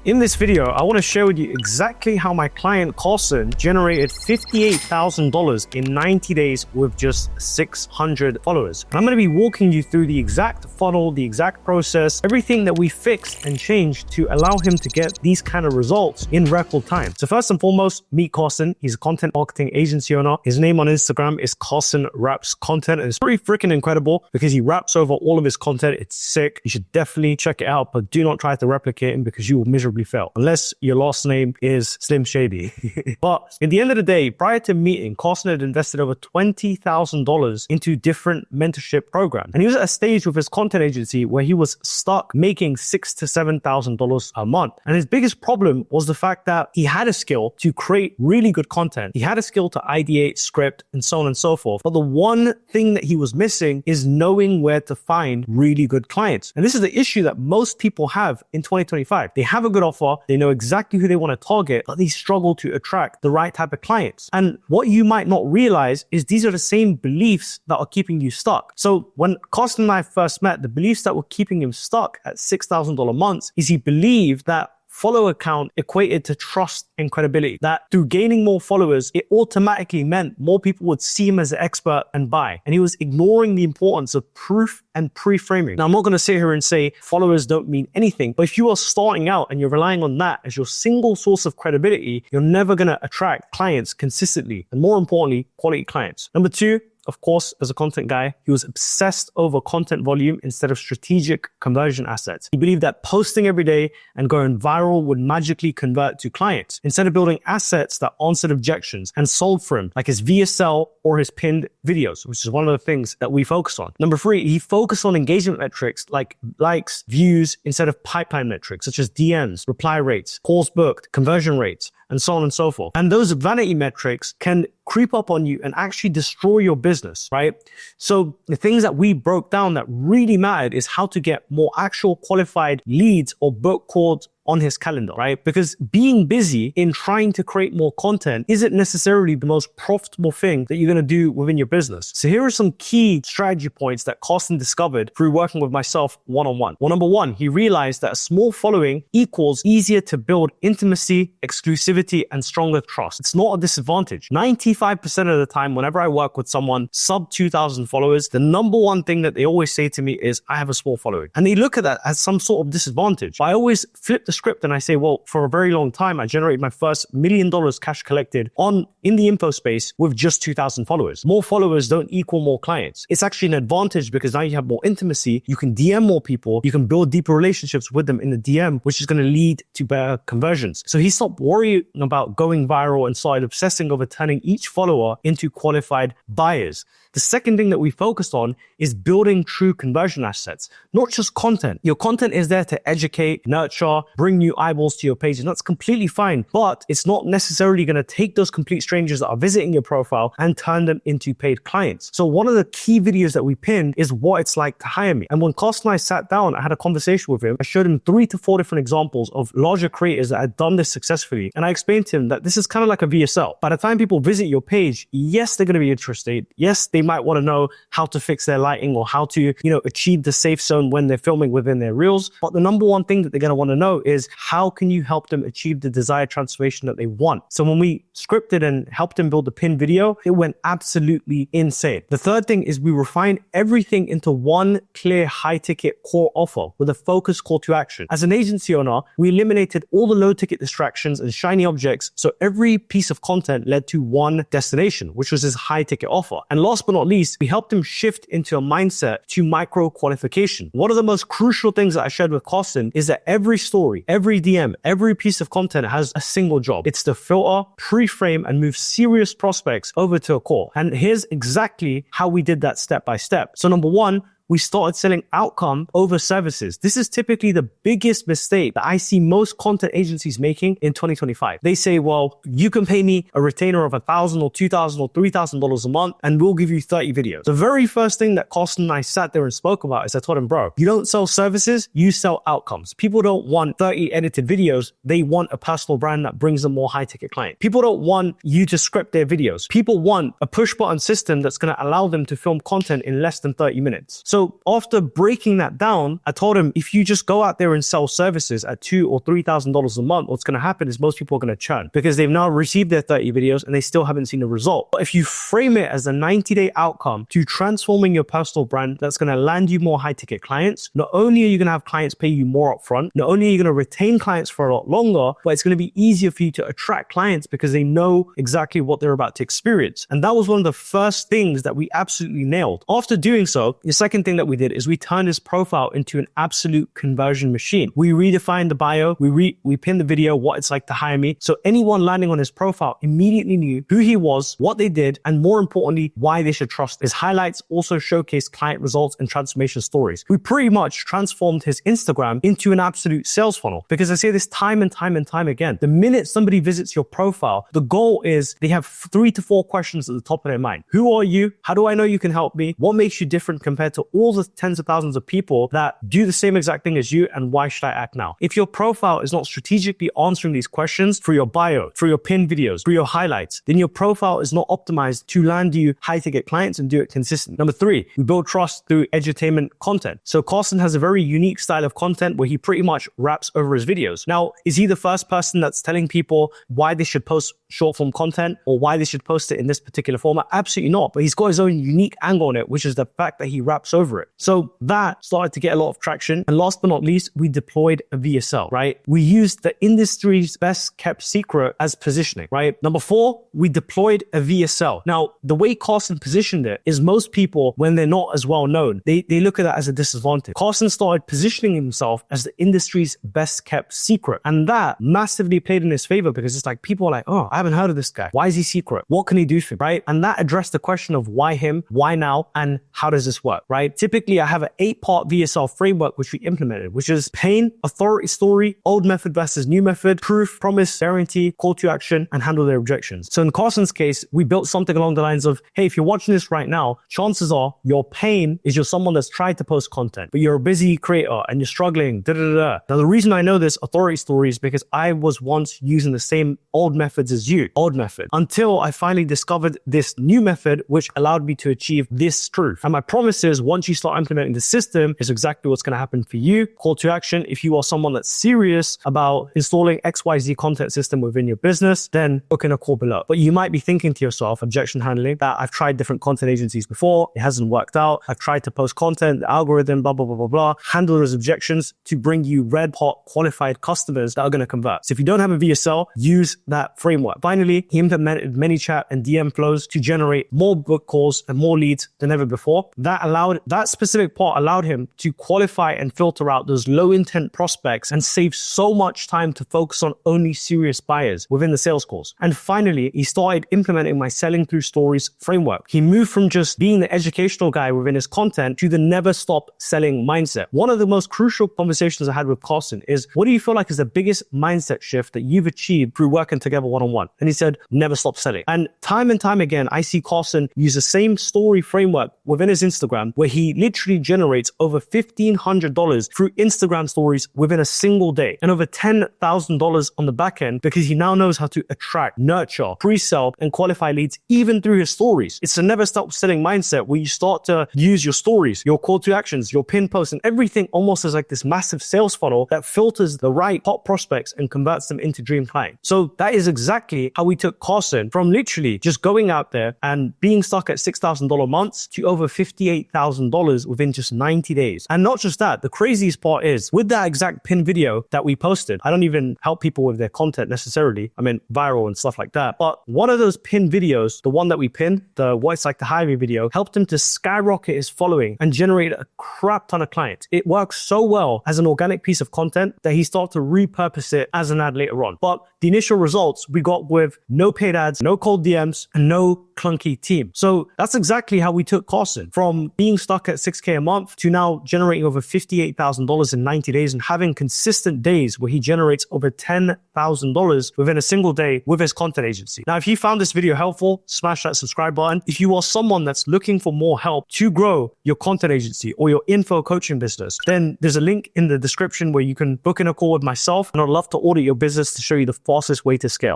In this video, I want to share with you exactly how my client Carson generated $58,000 in 90 days with just 600 followers. And I'm going to be walking you through the exact funnel, the exact process, everything that we fixed and changed to allow him to get these kind of results in record time. So first and foremost, meet Carson. He's a content marketing agency owner. His name on Instagram is Carson Raps Content. And it's pretty freaking incredible because he raps over all of his content. It's sick. You should definitely check it out, but do not try to replicate him because you will miserably fail unless your last name is Slim Shady. But at the end of the day, prior to meeting, Carson had invested over $20,000 into different mentorship programs. And he was at a stage with his content agency where he was stuck making $6,000 to $7,000 a month. And his biggest problem was the fact that he had a skill to create really good content. He had a skill to ideate, script, and so on and so forth. But the one thing that he was missing is knowing where to find really good clients. And this is the issue that most people have in 2025. They have a good offer, they know exactly who they want to target, but they struggle to attract the right type of clients. And what you might not realize is these are the same beliefs that are keeping you stuck. So when Carson and I first met, the beliefs that were keeping him stuck at $6,000 months is he believed that follower count equated to trust and credibility. That through gaining more followers, it automatically meant more people would see him as an expert and buy. And he was ignoring the importance of proof and pre-framing. Now, I'm not going to sit here and say followers don't mean anything, but if you are starting out and you're relying on that as your single source of credibility, you're never going to attract clients consistently. And more importantly, quality clients. Number two, of course, as a content guy, he was obsessed over content volume instead of strategic conversion assets. He believed that posting every day and going viral would magically convert to clients instead of building assets that answered objections and sold for him, like his VSL or his pinned videos, which is one of the things that we focus on. Number three, he focused on engagement metrics like likes, views, instead of pipeline metrics such as DMs, reply rates, calls booked, conversion rates, and so on and so forth. And those vanity metrics can creep up on you and actually destroy your business, right? So the things that we broke down that really mattered is how to get more actual qualified leads or book calls on his calendar, right? Because being busy in trying to create more content isn't necessarily the most profitable thing that you're going to do within your business. So here are some key strategy points that Carson discovered through working with myself one-on-one. Well, number one, he realized that a small following equals easier to build intimacy, exclusivity, and stronger trust. It's not a disadvantage. 95% of the time, whenever I work with someone sub 2,000 followers, the number one thing that they always say to me is, I have a small following. And they look at that as some sort of disadvantage. But I always flip the script and I say, well, for a very long time, I generated my first $1 million cash collected in the info space with just 2,000 followers. More followers don't equal more clients. It's actually an advantage because now you have more intimacy. You can DM more people. You can build deeper relationships with them in the DM, which is going to lead to better conversions. So he stopped worrying about going viral and started obsessing over turning each follower into qualified buyers. The second thing that we focused on is building true conversion assets, not just content. Your content is there to educate, nurture, bring new eyeballs to your page, and that's completely fine, but it's not necessarily going to take those complete strangers that are visiting your profile and turn them into paid clients. So one of the key videos that we pinned is what it's like to hire me. And when Carson and I sat down, I had a conversation with him. I showed him 3 to 4 different examples of larger creators that had done this successfully. And I explained to him that this is kind of like a VSL. By the time people visit your page, yes, they're going to be interested. Yes, they might want to know how to fix their lighting or how to, achieve the safe zone when they're filming within their reels. But the number one thing that they're going to want to know is how can you help them achieve the desired transformation that they want? So when we scripted and helped them build the pin video, it went absolutely insane. The third thing is we refined everything into one clear high ticket core offer with a focused call to action. As an agency owner, we eliminated all the low ticket distractions and shiny objects. So every piece of content led to one destination, which was his high ticket offer. And last but not least, we helped him shift into a mindset to micro qualification. One of the most crucial things that I shared with Carson is that every story, every DM, every piece of content has a single job. It's to filter, pre-frame, and move serious prospects over to a call. And here's exactly how we did that step by step. So number one, we started selling outcome over services. This is typically the biggest mistake that I see most content agencies making in 2025. They say, well, you can pay me a retainer of $1,000 or $2,000 or $3,000 a month and we'll give you 30 videos. The very first thing that Carson and I sat there and spoke about is I told him, bro, you don't sell services, you sell outcomes. People don't want 30 edited videos. They want a personal brand that brings them more high ticket clients. People don't want you to script their videos. People want a push button system that's going to allow them to film content in less than 30 minutes. So So after breaking that down, I told him, if you just go out there and sell services at $2,000 or $3,000 a month, what's going to happen is most people are going to churn because they've now received their 30 videos and they still haven't seen a result. But if you frame it as a 90-day outcome to transforming your personal brand, that's going to land you more high-ticket clients. Not only are you going to have clients pay you more upfront, not only are you going to retain clients for a lot longer, but it's going to be easier for you to attract clients because they know exactly what they're about to experience. And that was one of the first things that we absolutely nailed. After doing so, the second thing that we did is we turned his profile into an absolute conversion machine. We redefined the bio, we pinned the video, what it's like to hire me. So anyone landing on his profile immediately knew who he was, what they did, and more importantly, why they should trust. His highlights also showcased client results and transformation stories. We pretty much transformed his Instagram into an absolute sales funnel, because I say this time and time and time again. The minute somebody visits your profile, the goal is they have 3 to 4 questions at the top of their mind. Who are you? How do I know you can help me? What makes you different compared to all the tens of thousands of people that do the same exact thing as you? And why should I act now? If your profile is not strategically answering these questions through your bio, through your pinned videos, through your highlights, then your profile is not optimized to land you high-ticket clients and do it consistent. Number 3, we build trust through edutainment content. So Carson has a very unique style of content where he pretty much raps over his videos. Now, is he the first person that's telling people why they should post short form content or why they should post it in this particular format? Absolutely not. But he's got his own unique angle on it, which is the fact that he raps over it. So that started to get a lot of traction. And last but not least, we deployed a VSL, right? We used the industry's best kept secret as positioning, right? Number 4, we deployed a VSL. Now, the way Carson positioned it is most people, when they're not as well known, they look at that as a disadvantage. Carson started positioning himself as the industry's best kept secret. And that massively played in his favor because it's like people are like, oh, I haven't heard of this guy. Why is he secret? What can he do for me, right? And that addressed the question of why him, why now, and how does this work, right? Typically, I have an 8-part VSL framework which we implemented, which is pain, authority story, old method versus new method, proof, promise, guarantee, call to action, and handle their objections. So in Carson's case, we built something along the lines of, hey, if you're watching this right now, chances are your pain is you're someone that's tried to post content, but you're a busy creator and you're struggling, Now, the reason I know this authority story is because I was once using the same old methods as you, old method, until I finally discovered this new method, which allowed me to achieve this truth. And my promise is once you start implementing the system, is exactly what's going to happen for you. Call to action. If you are someone that's serious about installing XYZ content system within your business, then book in a call below. But you might be thinking to yourself, objection handling, that I've tried different content agencies before. It hasn't worked out. I've tried to post content, the algorithm, blah, blah, blah, blah, blah. Handle those objections to bring you red hot qualified customers that are going to convert. So if you don't have a VSL, use that framework. Finally, he implemented ManyChat and DM flows to generate more book calls and more leads than ever before. That specific part allowed him to qualify and filter out those low intent prospects and save so much time to focus on only serious buyers within the sales calls. And finally, he started implementing my selling through stories framework. He moved from just being the educational guy within his content to the never stop selling mindset. One of the most crucial conversations I had with Carson is, what do you feel like is the biggest mindset shift that you've achieved through working together one-on-one? And he said, never stop selling. And time again, I see Carson use the same story framework within his Instagram, where he literally generates over $1,500 through Instagram stories within a single day, and over $10,000 on the back end, because he now knows how to attract, nurture, pre-sell, and qualify leads even through his stories. It's a never stop selling mindset where you start to use your stories, your call to actions, your pin posts, and everything almost as like this massive sales funnel that filters the right hot prospects and converts them into dream clients. So that is exactly how we took Carson from literally just going out there and being stuck at $6,000 months to over $58,000 within just 90 days. And not just that, the craziest part is with that exact pin video that we posted, I don't even help people with their content necessarily. I mean, viral and stuff like that. But one of those pin videos, the one that we pinned, the what it's like to hire me video, helped him to skyrocket his following and generate a crap ton of clients. It works so well as an organic piece of content that he started to repurpose it as an ad later on. But the initial results we got with no paid ads, no cold DMs, and no clunky team. So that's exactly how we took Carson from being stuck at $6K a month to now generating over $58,000 in 90 days and having consistent days where he generates over $10,000 within a single day with his content agency. Now, if you found this video helpful, smash that subscribe button. If you are someone that's looking for more help to grow your content agency or your info coaching business, then there's a link in the description where you can book in a call with myself, and I'd love to audit your business to show you the fastest way to scale.